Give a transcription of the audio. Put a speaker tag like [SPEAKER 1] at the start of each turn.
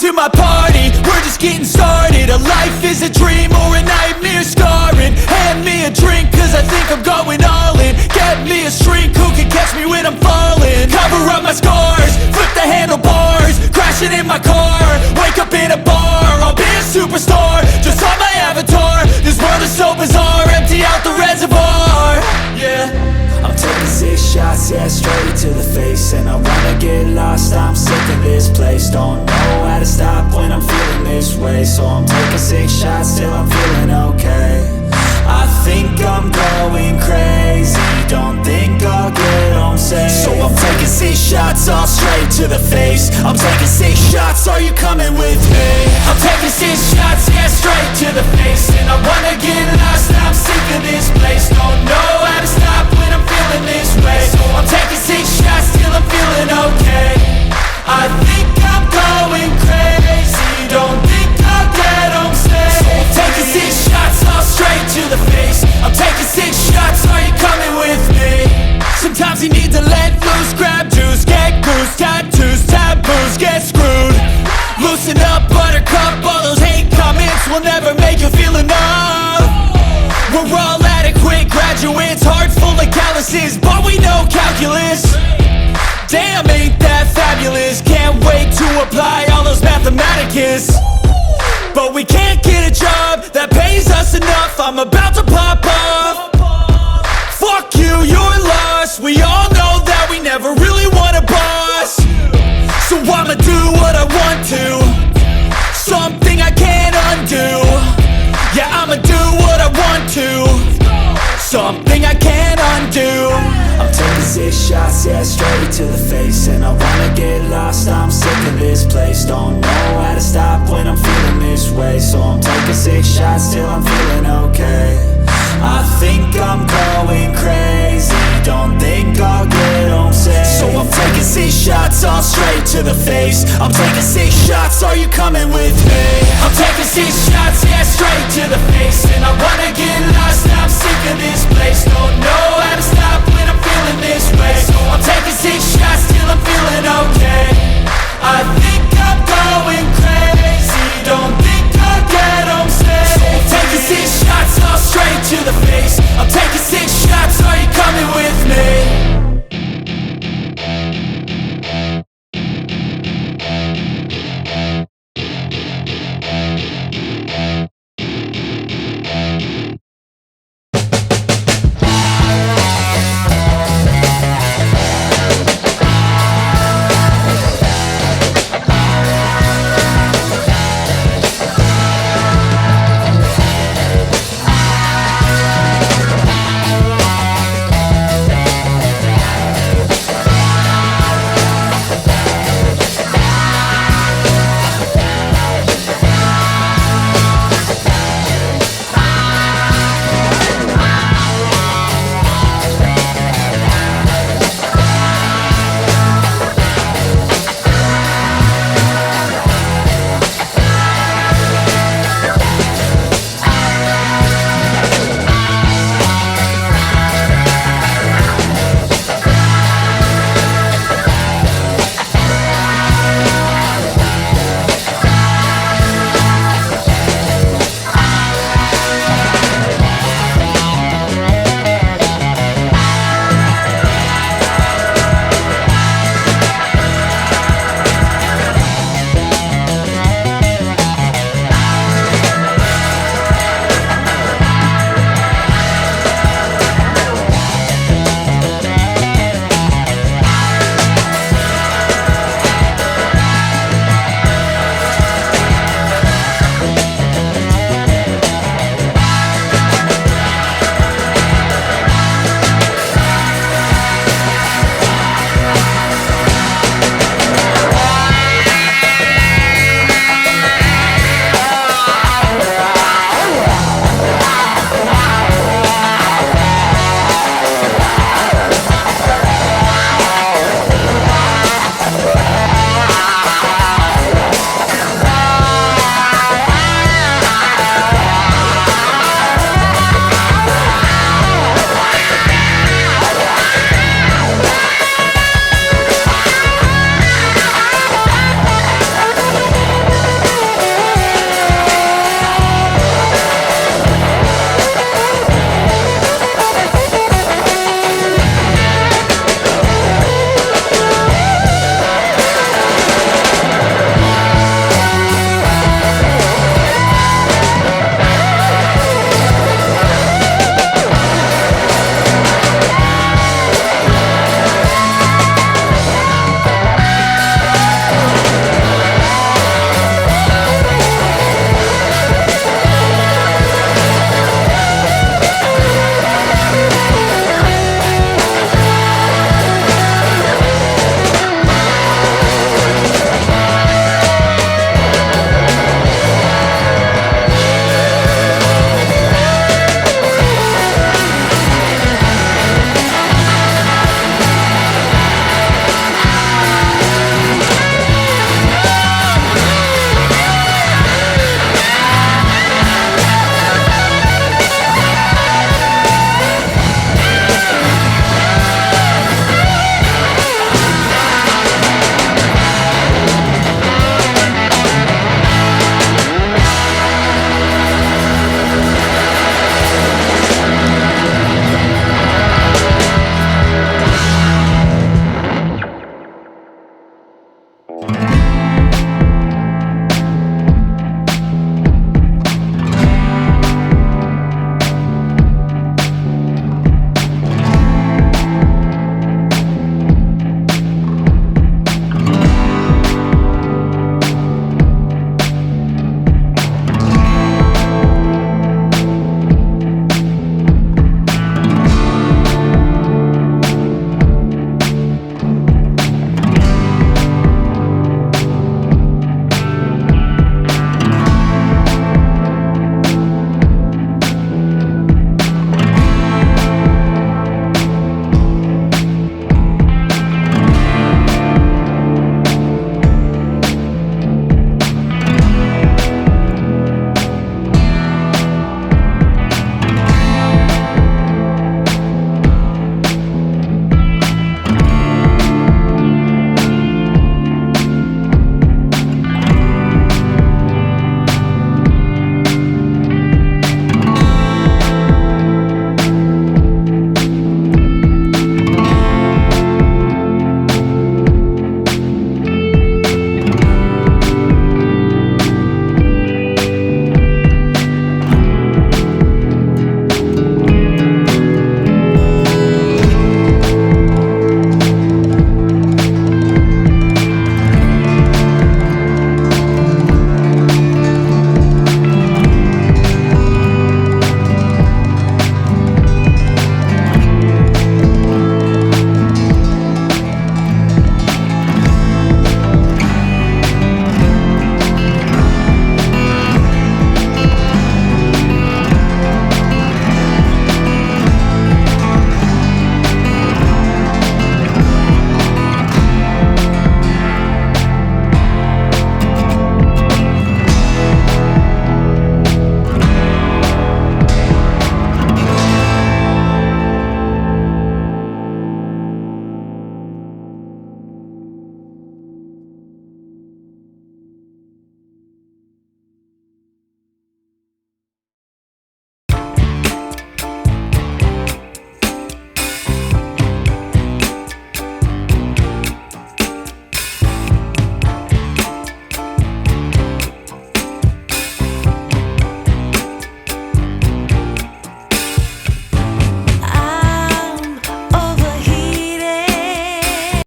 [SPEAKER 1] to my party, we're just getting started. A life is a dream or a nightmare scarring. Hand me a drink cause I think I'm going all in. Get me a shrink who can catch me when I'm falling. Cover up my scars, flip the handlebars, crashing in my car, wake up in a bar. I'll be a superstar, just on my avatar. This world is so bizarre, empty out the reservoir. Yeah,
[SPEAKER 2] I'm taking 6 shots, yeah, straight to the face. And I wanna get lost, I'm sick of this place. Don't know how to stop when I'm feeling this way. So I'm taking 6 shots till I'm feeling okay. I think I'm going crazy, don't think I'll get home safe. So I'm taking 6 shots, all straight to the face. I'm taking 6 shots, are you coming with me?
[SPEAKER 1] I'm taking 6 shots, yeah, straight to the face. And I wanna get lost, I'm sick of this place. Don't know how to stop when I'm feeling this way. So I'm taking 6 shots till I'm feeling okay. I think I'm going crazy, don't think I'll get home safe. So I'm taking 6 shots, all straight to the face. I'm taking 6 shots, are you coming with me? Sometimes you need to let loose, grab juice, get goose, tattoos, taboos, get screwed. Loosen up, buttercup, all those hate comments will never make you feel enough. We're all adequate graduates, hearts full of calluses, but we know calculus. Damn, ain't that fabulous? Can't wait to apply all those mathematicus. But we can't get a job that pays us enough. I'm about to pop off. Fuck you, you're lost. We all know that we never really want a boss. So I'ma do what I want to, something I can't undo. Yeah, I'ma do what I want to, something I can't undo.
[SPEAKER 2] I'm taking 6 shots, yeah, straight to the face. And I wanna get lost, I'm sick of this place. Don't know how to stop when I'm feeling this way. So I'm taking 6 shots till I'm feeling okay. I think I'm going crazy, don't think I'll get home safe. So I'm taking 6 shots, all straight to the face. I'm taking 6 shots, are you coming with me? I'm taking 6 shots, yeah, straight to the